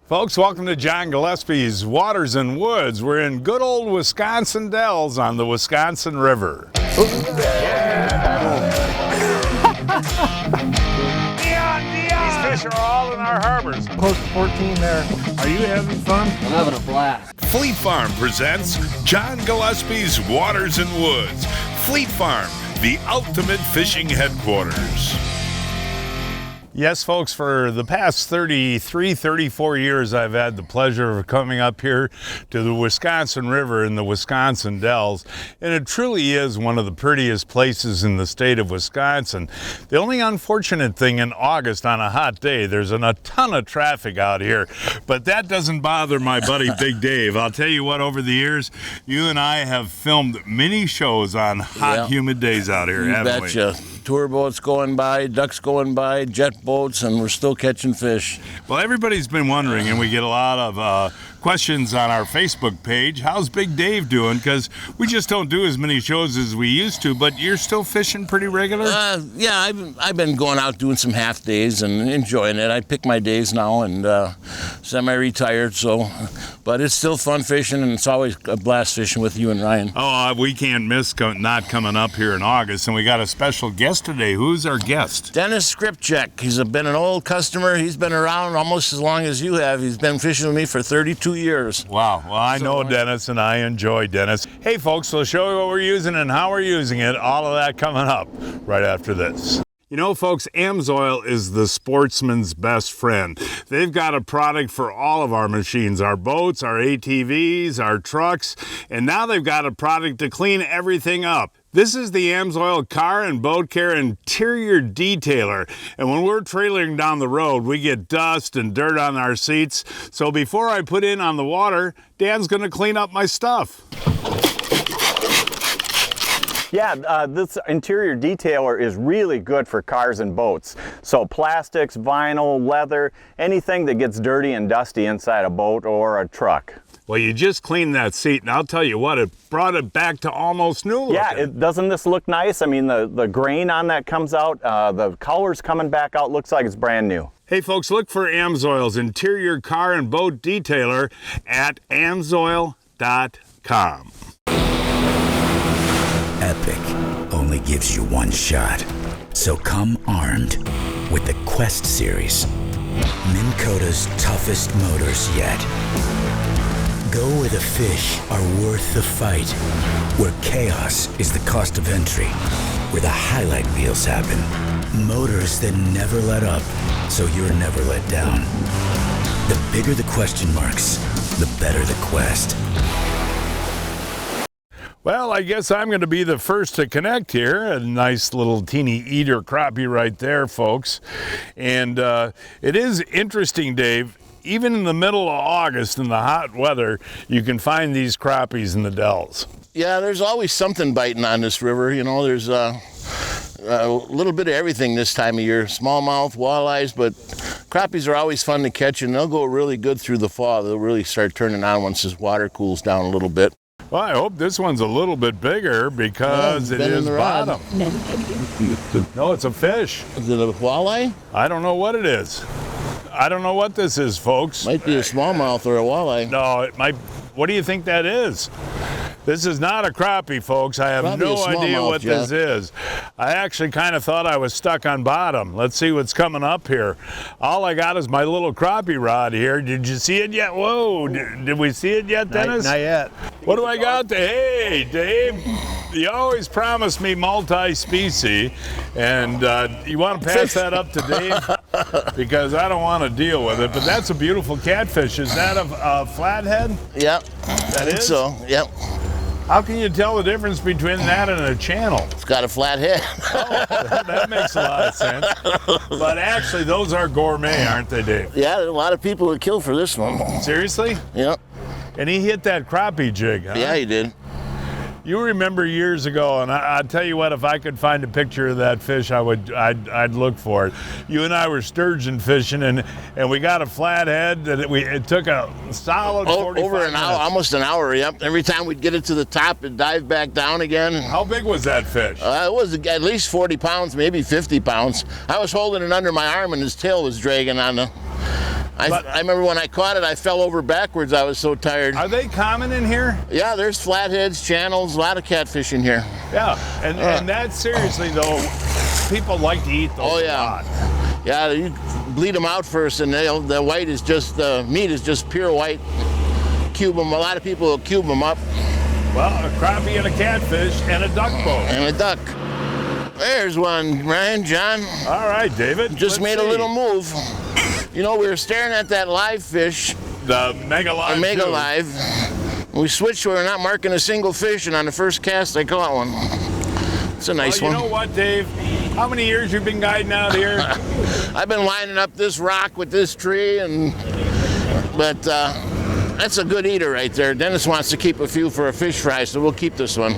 Folks, welcome to John Gillespie's Waters and Woods. We're in good old Wisconsin Dells on the Wisconsin River. These fish are all in our harbors. Close to 14 there. Are you having fun? I'm having a blast. Fleet Farm presents John Gillespie's Waters and Woods. Fleet Farm, the ultimate fishing headquarters. Yes, folks, for the past 33, 34 years, I've had the pleasure of coming up here to the Wisconsin River in the Wisconsin Dells, and it truly is one of the prettiest places in the state of Wisconsin. The only unfortunate thing in August on a hot day, there's a ton of traffic out here, but that doesn't bother my buddy Big Dave. I'll tell you what, over the years, you and I have filmed many shows on hot, humid days out here, haven't we? You betcha. Tour boats going by, ducks going by, jet boats, and we're still catching fish. Well, everybody's been wondering, and we get a lot of questions on our Facebook page. How's Big Dave doing? Because we just don't do as many shows as we used to, but you're still fishing pretty regular? Yeah, I've been going out doing some half days and enjoying it. I pick my days now and semi-retired, but it's still fun fishing, and it's always a blast fishing with you and Ryan. Oh, we can't miss not coming up here in August, and we got a special guest today. Who's our guest? Dennis Skripchek. He's been an old customer. He's been around almost as long as you have. He's been fishing with me for 32 years. Wow. Well, I know Dennis, and I enjoy Dennis. Hey, folks, we'll show you what we're using and how we're using it. All of that coming up right after this. You know, folks, Amsoil is the sportsman's best friend. They've got a product for all of our machines, our boats, our ATVs, our trucks, and now they've got a product to clean everything up. This is the Amsoil Car and Boat Care Interior Detailer. And when we're trailering down the road, we get dust and dirt on our seats. So before I put in on the water, Dan's gonna clean up my stuff. Yeah, this interior detailer is really good for cars and boats. So plastics, vinyl, leather, anything that gets dirty and dusty inside a boat or a truck. Well, you just cleaned that seat, and I'll tell you what, it brought it back to almost new looking. Yeah, doesn't this look nice? I mean, the grain on that comes out, the color's coming back out, looks like it's brand new. Hey folks, look for Amsoil's Interior Car and Boat Detailer at amsoil.com. Epic only gives you one shot. So come armed with the Quest series. Minn Kota's toughest motors yet. Go where the fish are worth the fight. Where chaos is the cost of entry. Where the highlight reels happen. Motors that never let up, so you're never let down. The bigger the question marks, the better the quest. Well, I guess I'm going to be the first to connect here. A nice little teeny eater crappie right there, folks. And it is interesting, Dave. Even in the middle of August in the hot weather, you can find these crappies in the Dells. Yeah, there's always something biting on this river. You know, there's a little bit of everything this time of year. Smallmouth, walleyes, but crappies are always fun to catch, and they'll go really good through the fall. They'll really start turning on once this water cools down a little bit. Well, I hope this one's a little bit bigger because it is bottom. No, it's a fish. Is it a walleye? I don't know what it is. I don't know what this is, folks. Might be a smallmouth or a walleye. No, it might. What do you think that is? This is not a crappie, folks. I have Probably no idea what this is. I actually kind of thought I was stuck on bottom. Let's see what's coming up here. All I got is my little crappie rod here. Did you see it yet? Whoa, did we see it yet, Dennis? Not yet. What do I got? Hey, Dave, you always promise me multi-species, and you want to pass that up to Dave? Because I don't want to deal with it, but that's a beautiful catfish. Is that a flathead? Yep. That is? So, yep. How can you tell the difference between that and a channel? It's got a flat head. Oh, that makes a lot of sense. But actually, those are gourmet, aren't they, Dave? Yeah, a lot of people would kill for this one. Seriously? Yep. And he hit that crappie jig, huh? Yeah, he did. You remember years ago, and I'll tell you what, if I could find a picture of that fish, I'd look for it. You and I were sturgeon fishing, and we got a flathead that it took a solid 45 over an minutes. hour, almost an hour. Yep. Every time we'd get it to the top, it'd dive back down again. How big was that fish? It was at least 40 pounds, maybe 50 pounds. I was holding it under my arm, and his tail was dragging on I remember when I caught it, I fell over backwards. I was so tired. Are they common in here? Yeah, there's flatheads, channels, a lot of catfish in here. Yeah, and that's seriously though, people like to eat those Oh, a yeah. lot. Yeah, you bleed them out first, and the white is just, the meat is just pure white. Cube them, a lot of people will cube them up. Well, a crappie and a catfish and a duck boat. And a duck. There's one, Ryan, John. All right, David. Just made a little move. You know, we were staring at that live fish. The Mega Live. A Mega too. Live. We switched where we're not marking a single fish, and on the first cast, I caught one. It's a nice Well, you one. know what, Dave? How many years you been guiding out here? I've been lining up this rock with this tree, but that's a good eater right there. Dennis wants to keep a few for a fish fry, so we'll keep this one.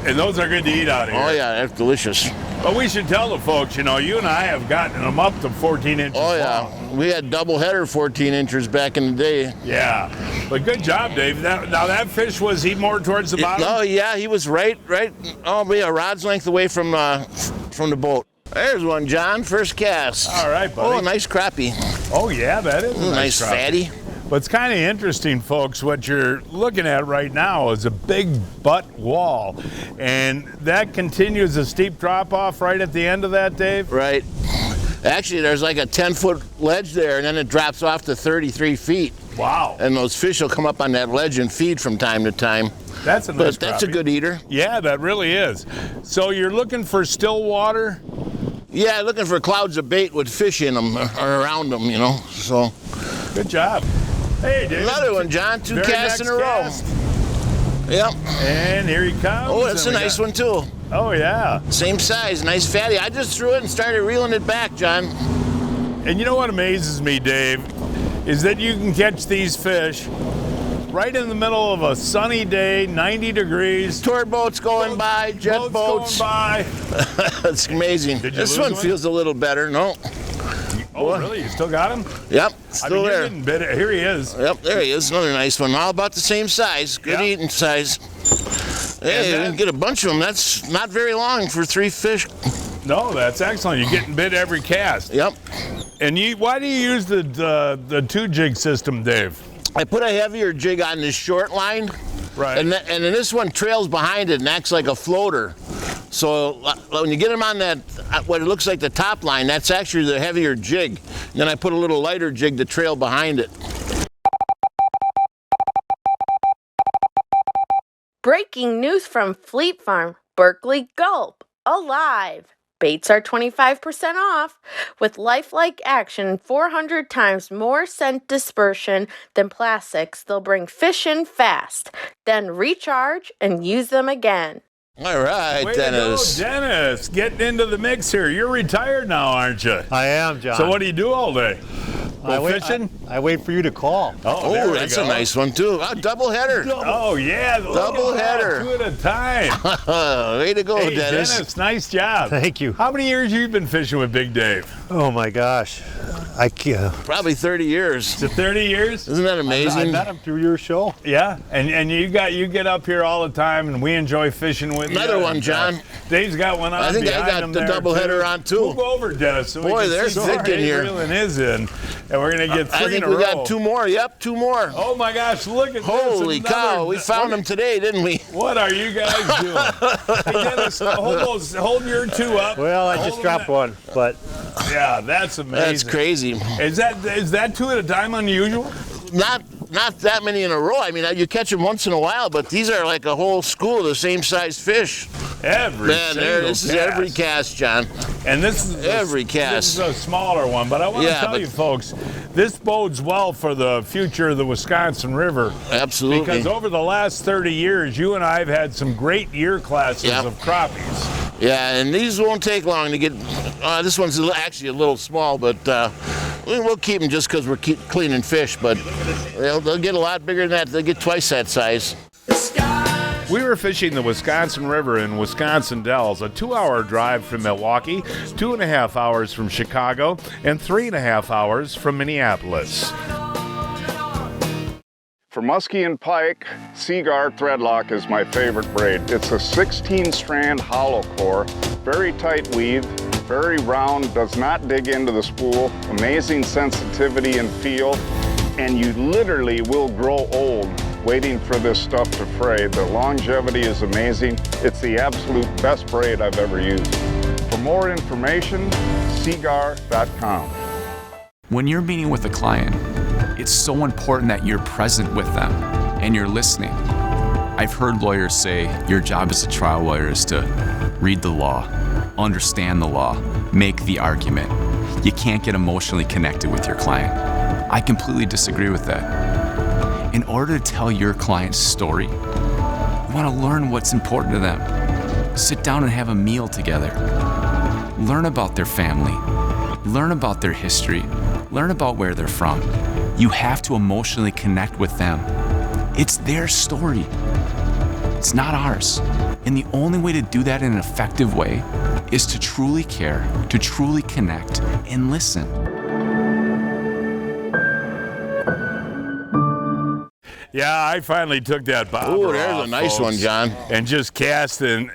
And those are good to eat out here. Oh yeah, that's delicious. But we should tell the folks, you know, you and I have gotten them up to 14 inches Oh long. yeah, we had double header 14 inches back in the day. Yeah. But good job, Dave. Now that fish, was he more towards the bottom? Oh yeah, he was right, a rod's length away from the boat. There's one, John, first cast. All right, buddy. Oh, a nice crappie. Oh, yeah, that is a Nice crappie. fatty. But it's kind of interesting, folks. What you're looking at right now is a big butt wall. And that continues a steep drop-off right at the end of that, Dave? Right. Actually, there's like a 10-foot ledge there, and then it drops off to 33 feet. Wow. And those fish will come up on that ledge and feed from time to time. That's a nice But that's a crappie. good eater. Yeah, that really is. So you're looking for still water? Yeah, looking for clouds of bait with fish in them or around them, you know. So Good job. Hey, David. another one, John. Two Very casts in a next row. cast. Yep. And here he comes. Oh, that's a And we nice got- one too. Oh, yeah. Same size, nice fatty. I just threw it and started reeling it back, John. And you know what amazes me, Dave, is that you can catch these fish right in the middle of a sunny day, 90 degrees. Tour boats going by, jet boats. going by. It's amazing. Did you This lose one one? feels a little better. No. Oh, really? You still got him? Yep, I still mean, you're there. getting bit. Here he is. Yep, there he is. Another nice one. All about the same size. Good Yeah. eating size. Hey, that- we can get a bunch of them. That's not very long for 3 fish. No, that's excellent. You're getting bit every cast. Yep. And why do you use the 2-jig system, Dave? I put a heavier jig on this short line. Right. And then this one trails behind it and acts like a floater. So when you get them on that, what it looks like the top line, that's actually the heavier jig. And then I put a little lighter jig to trail behind it. Breaking news from Fleet Farm, Berkeley Gulp, alive. Baits are 25% off. With lifelike action, 400 times more scent dispersion than plastics, they'll bring fish in fast, then recharge and use them again. All right, Way Dennis. to go, Dennis. Getting into the mix here. You're retired now, aren't you? I am, John. So what do you do all day? I Go wait, fishing? I wait for you to call. Oh, there we that's go. a nice one too. Oh, double header. Oh, yeah. look Double at that, header. 2 at a time. Way to go, Hey, Dennis. Dennis, nice job. Thank you. How many years you been fishing with Big Dave? Oh my gosh, I can't. Probably 30 years. Is it 30 years? Isn't that I amazing? met him through your show. Yeah, and you get up here all the time, and we enjoy fishing with you. Another one, And, John. Dave's got one on. I think I behind got him the there, double header on, too. Move over, Dennis. So we Boy, can there's see thick where in here. reeling is in, and we're gonna get 3 I think in a we row. got 2 more. Yep, 2 more. Oh my gosh, look at this. Holy Another- cow, we found them today, didn't we? What are you guys doing? Hey, Dennis, hold your 2 up. Well, I Hold just them dropped one, but Yeah, that's amazing. That's crazy. Is that 2 at a time unusual? Not that many in a row. I mean, you catch them once in a while, but these are like a whole school of the same size fish. Every Man, this is every cast. cast, John. And this is Every This cast. is a smaller one, but I want to Yeah, tell but- you folks, this bodes well for the future of the Wisconsin River. Absolutely. Because over the last 30 years, you and I have had some great year classes Yeah. of crappies. Yeah, and these won't take long to get. This one's actually a little small, but we'll keep them just because we're cleaning fish. But they'll get a lot bigger than that. They'll get twice that size. We were fishing the Wisconsin River in Wisconsin Dells, a 2-hour drive from Milwaukee, 2.5 hours from Chicago, and 3.5 hours from Minneapolis. For muskie and pike, Seaguar threadlock is my favorite braid. It's a 16-strand hollow core, very tight weave, Very round, does not dig into the spool, amazing sensitivity and feel, and you literally will grow old waiting for this stuff to fray. The longevity is amazing. It's the absolute best braid I've ever used. For more information, seagar.com. When you're meeting with a client, it's so important that you're present with them and you're listening. I've heard lawyers say your job as a trial lawyer is to read the law, understand the law, make the argument. You can't get emotionally connected with your client. I completely disagree with that. In order to tell your client's story, you want to learn what's important to them. Sit down and have a meal together. Learn about their family. Learn about their history. Learn about where they're from. You have to emotionally connect with them. It's their story. It's not ours. And the only way to do that in an effective way is to truly care, to truly connect, and listen. Yeah, I finally took that bobber Ooh, there's off, a nice folks, one, John. and just cast in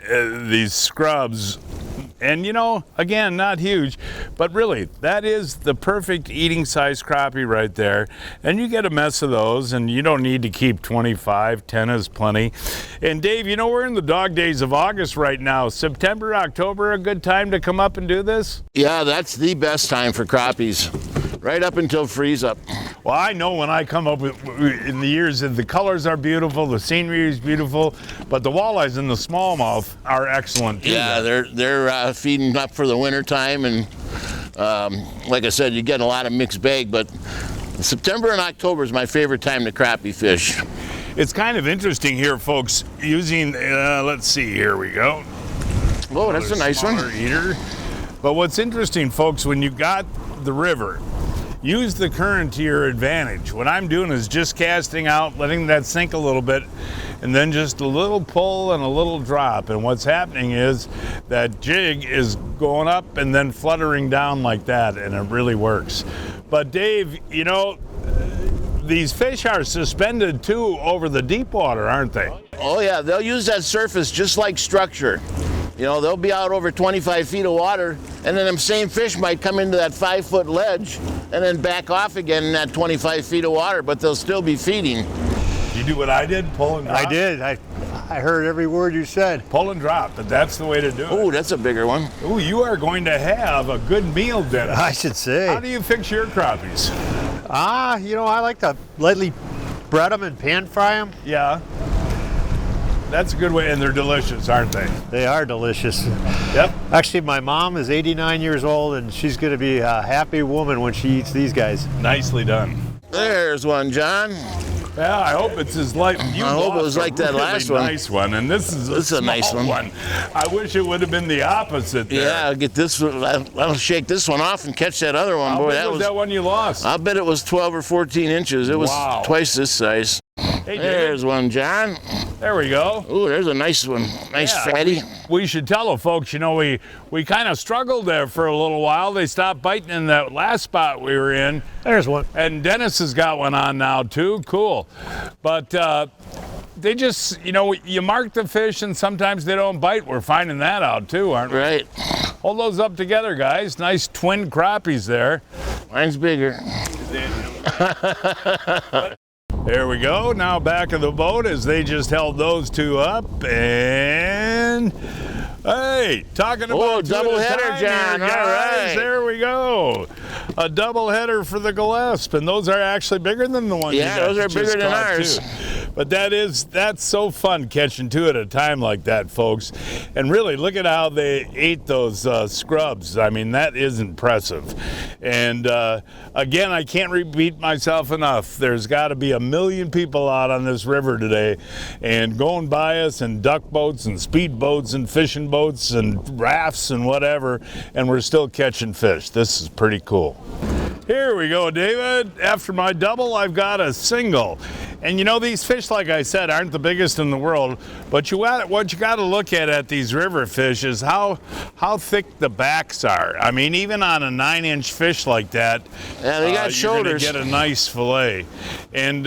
these scrubs. And you know, again, not huge, but really, that is the perfect eating size crappie right there. And you get a mess of those, and you don't need to keep 25, 10 is plenty. And Dave, you know, we're in the dog days of August right now. September, October, a good time to come up and do this? Yeah, that's the best time for crappies, right up until freeze up. Well, I know when I come up with, in the years, the colors are beautiful, the scenery is beautiful, but the walleyes and the smallmouth are excellent too. Yeah, they're feeding up for the winter time, and like I said, you get a lot of mixed bag, but September and October is my favorite time to crappie fish. It's kind of interesting here, folks, using, let's see, here we go. Oh, that's a nice one. Eater. But what's interesting, folks, when you got the river, use the current to your advantage. What I'm doing is just casting out, letting that sink a little bit, and then just a little pull and a little drop. And what's happening is that jig is going up and then fluttering down like that, and it really works. But Dave, you know, these fish are suspended too over the deep water, aren't they? Oh yeah, they'll use that surface just like structure. You know, they'll be out over 25 feet of water, and then them same fish might come into that 5-foot ledge and then back off again in that 25 feet of water, but they'll still be feeding. You do what I did, pull and drop? I did. I heard every word you said. Pull and drop, but that's the way to do it. Oh, that's a bigger one. Oh, you are going to have a good meal, Dennis. I should say. How do you fix your crappies? You know, I like to lightly bread them and pan fry them. Yeah. That's a good way, and they're delicious, aren't they? They are delicious. Yep. Actually, my mom is 89 years old, and she's going to be a happy woman when she eats these guys. Nicely done. There's one, John. Yeah, I hope it's as light. You I hope it was like that really last one. Nice one, and this is a nice small one. I wish it would have been the opposite there. Yeah, I'll get this one. I'll shake this one off and catch that other one. How Boy, big was that one you lost? I'll bet it was 12 or 14 inches. It was twice this size. Hey, there's one, John. There we go. Ooh, there's a nice one. Nice fatty. We should tell the folks, you know, we kind of struggled there for a little while. They stopped biting in that last spot we were in. There's one. And Dennis has got one on now too. Cool. But they just, you know, you mark the fish and sometimes they don't bite. We're finding that out too, aren't we? Right. Hold those up together, guys. Nice twin crappies there. Mine's bigger. There we go. Now back of the boat as they just held those two up. And hey, talking about double header, John. All right, there we go. A double header for the Gillespie, and those are actually bigger than the ones. Yeah, those are bigger than ours. Too. But that's so fun catching two at a time like that, folks. And really, look at how they ate those scrubs. I mean, that is impressive. And again, I can't repeat myself enough. There's got to be 1 million people out on this river today and going by us in duck boats and speed boats and fishing boats and rafts and whatever, and we're still catching fish. This is pretty cool. Here we go, David. After my double, I've got a single. And you know, these fish, like I said, aren't the biggest in the world, but what you got to look at these river fish is how thick the backs are. I mean, even on a 9-inch fish like that, yeah, they got shoulders. You're gonna get a nice fillet. And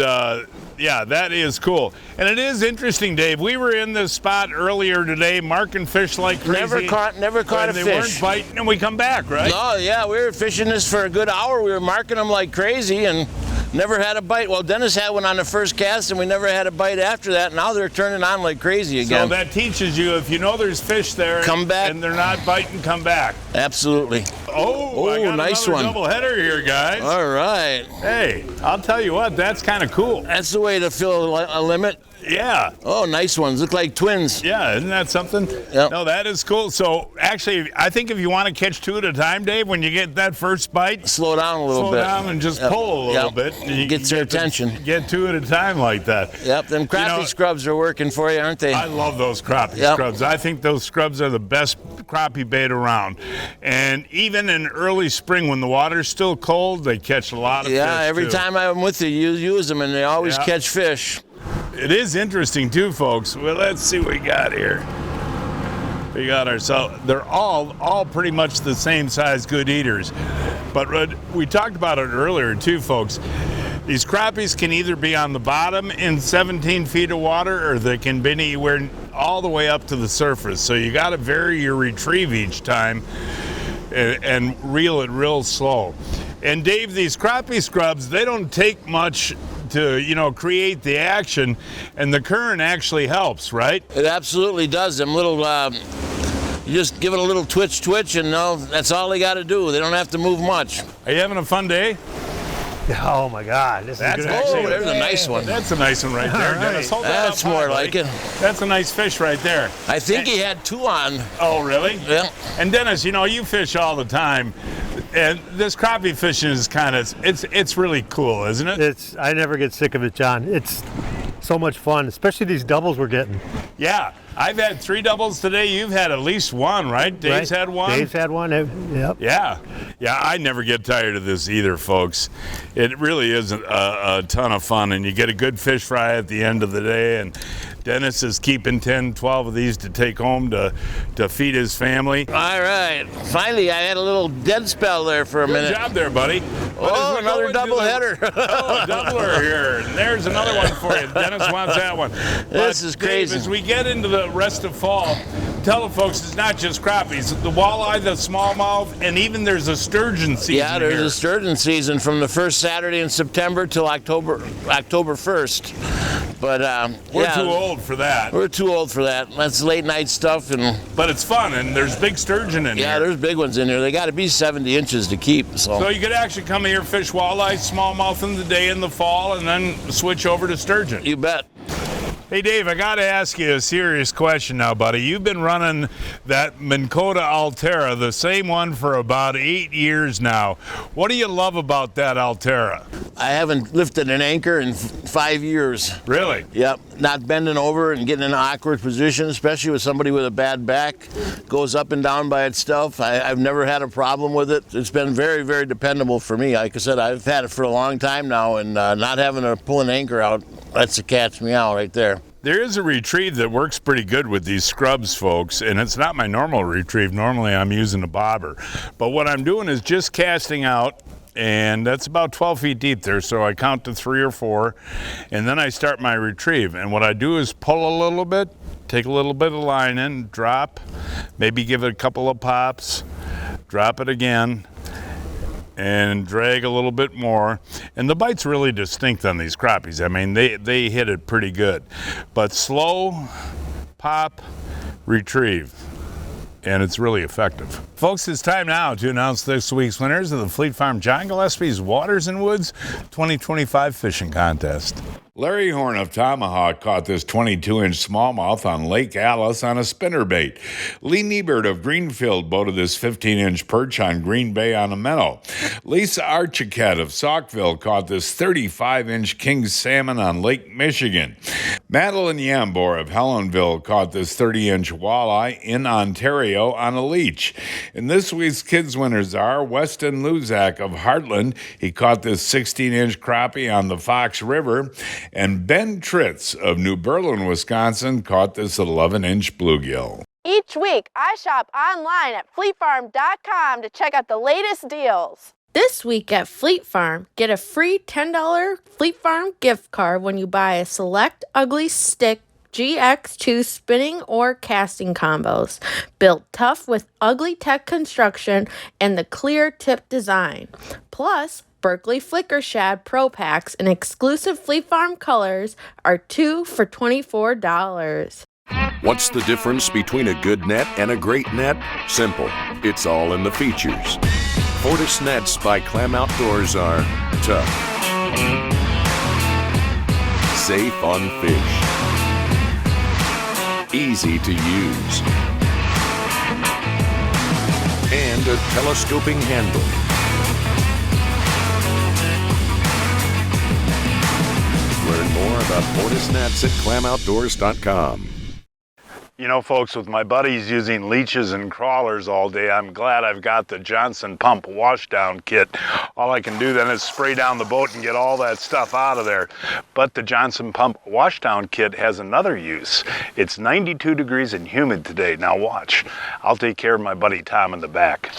yeah, that is cool. And it is interesting, Dave. We were in this spot earlier today marking fish like crazy. Never caught a fish. They weren't biting, and we come back, right? Oh, yeah, we were fishing this for a good hour. We were marking them like crazy and never had a bite. Well, Dennis had one on the first cast, and we never had a bite after that. Now they're turning on like crazy again. So that teaches you, if you know there's fish there, come back, and they're not biting, come back. Absolutely. Oh, I got nice one. Double header here, guys. All right. Hey, I'll tell you what, that's kind of cool. That's the way to fill a limit. Yeah. Oh, nice ones. Look like twins. Yeah, isn't that something? Yep. No, that is cool. So actually, I think if you want to catch 2 at a time, Dave, when you get that first bite, slow down a little bit. Slow down and just pull a little bit. And you gets their attention. Get 2 at a time like that. Yep, them crappie scrubs are working for you, aren't they? I love those crappie scrubs. I think those scrubs are the best crappie bait around. And even in early spring when the water's still cold, they catch a lot of fish. Yeah, every time I'm with you, you use them and they always catch fish. It is interesting too, folks. Well, let's see what we got here. We got ourselves, they're all pretty much the same size, good eaters. But we talked about it earlier too, folks. These crappies can either be on the bottom in 17 feet of water, or they can be anywhere all the way up to the surface. So you got to vary your retrieve each time and reel it real slow. And Dave, these crappie scrubs, they don't take much to, create the action, and the current actually helps, right? It absolutely does. Them little, you just give it a little twitch, and that's all they got to do. They don't have to move much. Are you having a fun day? Oh my God, this is good. Oh, there's a nice one. That's a nice one right there, Dennis. Hold that That's up more high, like it. That's a nice fish right there. I think he had 2 on. Oh, really? Yeah. And Dennis, you fish all the time, and this crappie fishing is it's really cool, isn't it? I never get sick of it, John. It's so much fun, especially these doubles we're getting. Yeah, I've had 3 doubles today. You've had at least 1, right? Dave's had 1? Dave's had 1, yep. Yeah, I never get tired of this either, folks. It really is a ton of fun, and you get a good fish fry at the end of the day, and Dennis is keeping 10, 12 of these to take home to feed his family. All right. Finally, I had a little dead spell there for a minute. Good job there, buddy. Oh, another double header. Oh, doubler here. And there's another one for you. Dennis wants that one. This is crazy. Dave, as we get into the rest of fall, tell the folks it's not just crappies. The walleye, the smallmouth, and even there's a sturgeon season. Yeah, there's here. a sturgeon season from the first Saturday in September till October 1st. But we're too old for that. We're too old for that. That's late night stuff, but it's fun, and there's big sturgeon in here. Yeah, there's big ones in here. They got to be 70 inches to keep. So you could actually come here, fish walleye, smallmouth in the day in the fall, and then switch over to sturgeon. You bet. Hey, Dave, I got to ask you a serious question now, buddy. You've been running that Minn Kota Altera, the same one, for about 8 years now. What do you love about that Altera? I haven't lifted an anchor in 5 years. Really? Yep. Not bending over and getting in an awkward position, especially with somebody with a bad back. Goes up and down by itself. I've never had a problem with it. It's been very, very dependable for me. Like I said, I've had it for a long time now, and not having to pull an anchor out, that's the catch me out right there. There is a retrieve that works pretty good with these scrubs, folks, and it's not my normal retrieve. Normally I'm using a bobber. But what I'm doing is just casting out, and that's about 12 feet deep there, so I count to 3 or 4, and then I start my retrieve. And what I do is pull a little bit, take a little bit of line in, drop, maybe give it a couple of pops, drop it again, and drag a little bit more. And the bite's really distinct on these crappies. I mean, they hit it pretty good. But slow, pop, retrieve. And it's really effective. Folks, it's time now to announce this week's winners of the Fleet Farm John Gillespie's Waters and Woods 2025 Fishing Contest. Larry Horn of Tomahawk caught this 22-inch smallmouth on Lake Alice on a spinnerbait. Lee Niebert of Greenfield boated this 15-inch perch on Green Bay on a minnow. Lisa Archiquette of Saukville caught this 35-inch king salmon on Lake Michigan. Madeline Yambor of Helenville caught this 30-inch walleye in Ontario on a leech. And this week's kids winners are Weston Luzak of Heartland. He caught this 16-inch crappie on the Fox River. And Ben Tritz of New Berlin, Wisconsin, caught this 11-inch bluegill. Each week, I shop online at fleetfarm.com to check out the latest deals. This week at Fleet Farm, get a free $10 Fleet Farm gift card when you buy a select Ugly Stick GX2 spinning or casting combos, built tough with Ugly Tech construction and the clear tip design. Plus, Berkley Flicker Shad Pro Packs in exclusive Fleet Farm colors are 2 for $24. What's the difference between a good net and a great net? Simple. It's all in the features. Fortis nets by Clam Outdoors are tough, safe on fish, easy to use, and a telescoping handle. Learn more about Fortis nets at clamoutdoors.com. You know, folks, with my buddies using leeches and crawlers all day, I'm glad I've got the Johnson Pump washdown kit. All I can do then is spray down the boat and get all that stuff out of there. But the Johnson Pump washdown kit has another use. It's 92 degrees and humid today. Now watch. I'll take care of my buddy Tom in the back.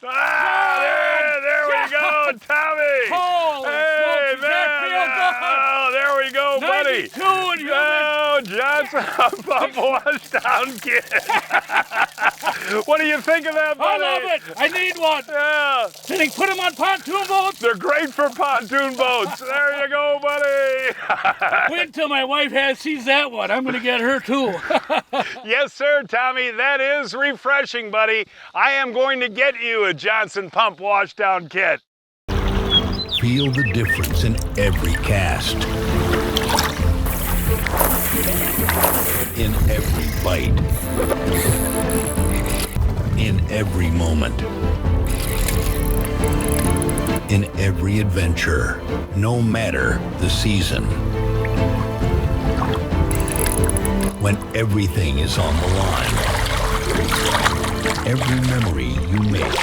Ah, there we go, Tommy. Holy hey, smokes, man. Oh, there we go, buddy. 92 and humid. Oh, Johnson Pump washdown kit. What do you think of that, buddy? I love it. I need one. Yeah. Can you put them on pontoon boats? They're great for pontoon boats. There you go, buddy. Wait till my wife sees that one. I'm going to get her too. Yes, sir, Tommy. That is refreshing, buddy. I am going to get you a Johnson Pump washdown kit. Feel the difference in every cast, in every bite, in every moment, in every adventure, no matter the season. When everything is on the line, every memory you make,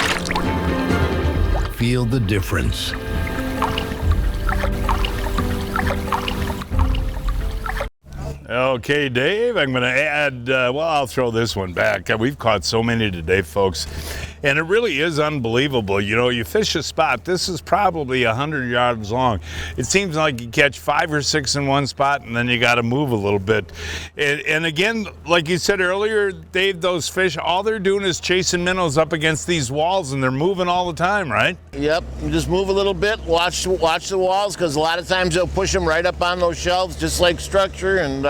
feel the difference. Okay, Dave, I'm going to add, I'll throw this one back. We've caught so many today, folks, and it really is unbelievable. You know, you fish a spot, this is probably 100 yards long. It seems like you catch 5 or 6 in one spot, and then you got to move a little bit. And again, like you said earlier, Dave, those fish, all they're doing is chasing minnows up against these walls, and they're moving all the time, right? Yep, you just move a little bit, watch the walls, because a lot of times they'll push them right up on those shelves, just like structure, and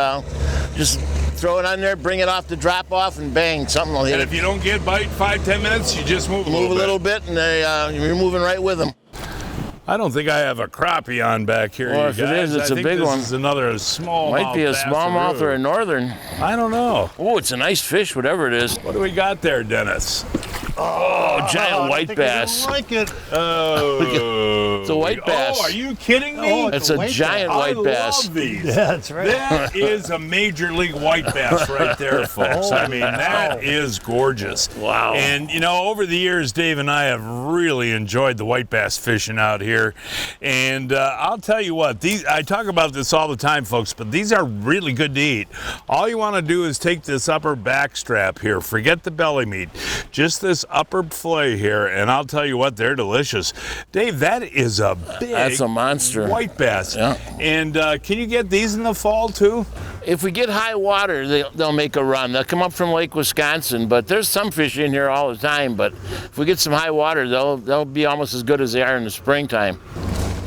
just throw it on there, bring it off the drop off, and bang, something will hit And it. if you don't get bite 5-10 minutes, you just move a little bit. And you're moving right with them. I don't think I have a crappie on back here. Well, if it is, it's a big one. This is another smallmouth. Might be a smallmouth or a northern. I don't know. Oh, it's a nice fish, whatever it is. What do we got there, Dennis? Oh, giant white bass. I like it. Oh, it's a white bass. Oh, are you kidding me? Oh, it's a giant white bass. I love these. Yeah, that's right. That is a major league white bass right there, folks. I mean, that is gorgeous. Wow. And, you know, over the years, Dave and I have really enjoyed the white bass fishing out here. And I'll tell you what, I talk about this all the time, folks, but these are really good to eat. All you want to do is take this upper back strap here. Forget the belly meat. Just this upper fillet here, and I'll tell you what, they're delicious. Dave, that is a big That's a monster. white bass. Yeah. And can you get these in the fall too? If we get high water, they'll make a run. They'll come up from Lake Wisconsin, but there's some fish in here all the time. But if we get some high water, they'll be almost as good as they are in the springtime.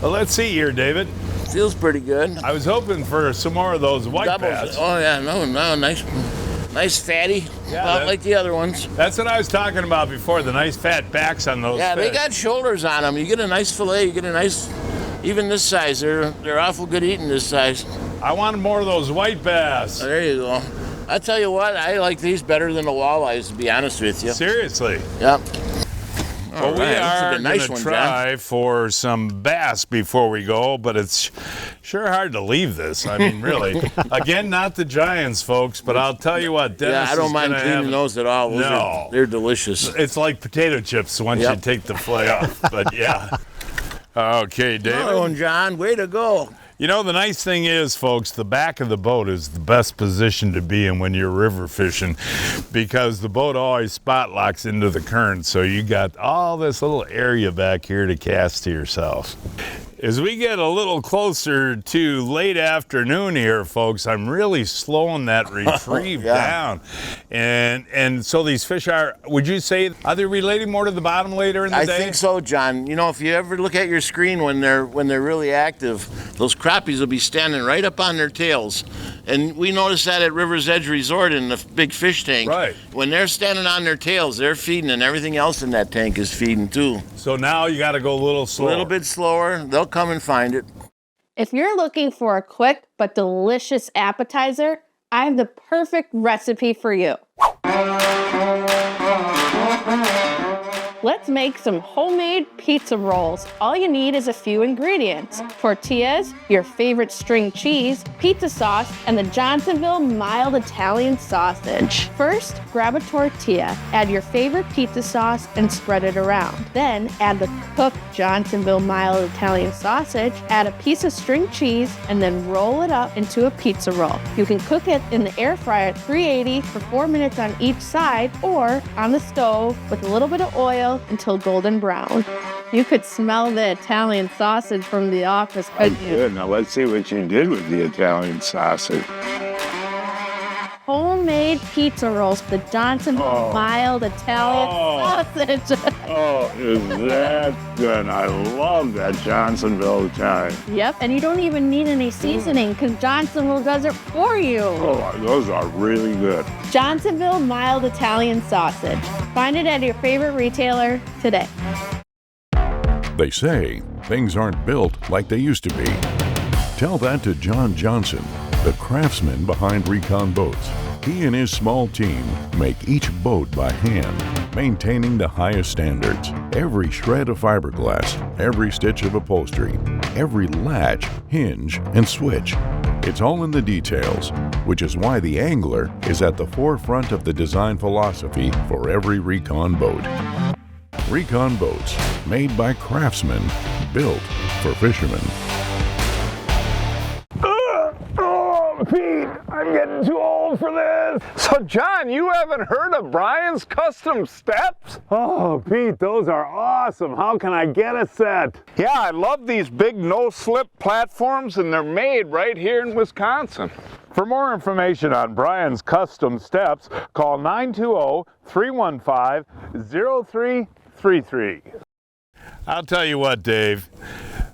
Well, let's see here, David. Feels pretty good. I was hoping for some more of those white bass. Oh yeah, no, nice fatty, Yeah, about like the other ones. That's what I was talking about before, the nice fat backs on those Yeah, fish. they got shoulders on them. You get a nice fillet, you get a nice, even this size, they're awful good eating this size. I wanted more of those white bass. There you go. I tell you what, I like these better than the walleyes, to be honest with you. Seriously. Yep. Well, we are going to try for some bass before we go, but it's sure hard to leave this. I mean, really. Again, not the giants, folks, but I'll tell you what, Dennis, yeah, I don't mind cleaning those at all. They're delicious. It's like potato chips once you take the fillet off. But yeah. Okay, David. Hello, John. Way to go. You know, the nice thing is, folks, the back of the boat is the best position to be in when you're river fishing, because the boat always spot locks into the current, so you got all this little area back here to cast to yourself. As we get a little closer to late afternoon here, folks, I'm really slowing that retrieve down. And so these fish are, would you say, are they relating more to the bottom later in the day? I think so, John. You know, if you ever look at your screen when they're really active, those crappies will be standing right up on their tails. And we noticed that at River's Edge Resort in the big fish tank. Right. When they're standing on their tails, they're feeding, and everything else in that tank is feeding too. So now you got to go a little slower. A little bit slower. They'll come and find it. If you're looking for a quick but delicious appetizer, I have the perfect recipe for you. Let's make some homemade pizza rolls. All you need is a few ingredients: tortillas, your favorite string cheese, pizza sauce, and the Johnsonville mild Italian sausage. First, grab a tortilla, add your favorite pizza sauce, and spread it around. Then add the cooked Johnsonville mild Italian sausage, add a piece of string cheese, and then roll it up into a pizza roll. You can cook it in the air fryer at 380 for 4 minutes on each side, or on the stove with a little bit of oil until golden brown. You could smell the Italian sausage from the office, couldn't you? Good. Now let's see what you did with the Italian sausage. Homemade pizza rolls, the Johnsonville mild Italian sausage. Oh, is that good? I love that Johnsonville Italian. Yep, and you don't even need any seasoning because Johnsonville does it for you. Oh, those are really good. Johnsonville mild Italian sausage. Find it at your favorite retailer today. They say things aren't built like they used to be. Tell that to John Johnson, the craftsman behind Recon Boats. He and his small team make each boat by hand, maintaining the highest standards. Every shred of fiberglass, every stitch of upholstery, every latch, hinge, and switch. It's all in the details, which is why the angler is at the forefront of the design philosophy for every Recon boat. Recon Boats, made by craftsmen, built for fishermen. Pete, I'm getting too old for this. So, John, you haven't heard of Brian's Custom Steps? Oh, Pete, those are awesome. How can I get a set? Yeah, I love these big no-slip platforms, and they're made right here in Wisconsin. For more information on Brian's Custom Steps, call 920-315-0333. I'll tell you what, Dave,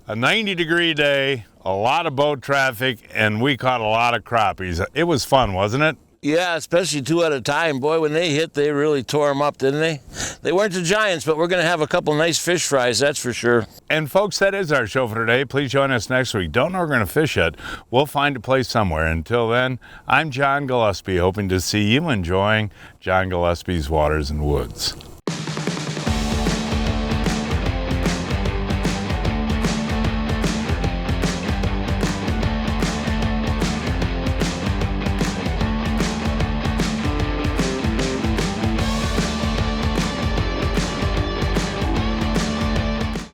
a 90-degree day, a lot of boat traffic, and we caught a lot of crappies. It was fun, wasn't it? Yeah, especially two at a time. Boy, when they hit, they really tore them up, didn't they? They weren't the giants, but we're going to have a couple nice fish fries, that's for sure. And folks, that is our show for today. Please join us next week. Don't know we're going to fish yet. We'll find a place somewhere. Until then, I'm John Gillespie, hoping to see you enjoying John Gillespie's Waters and Woods.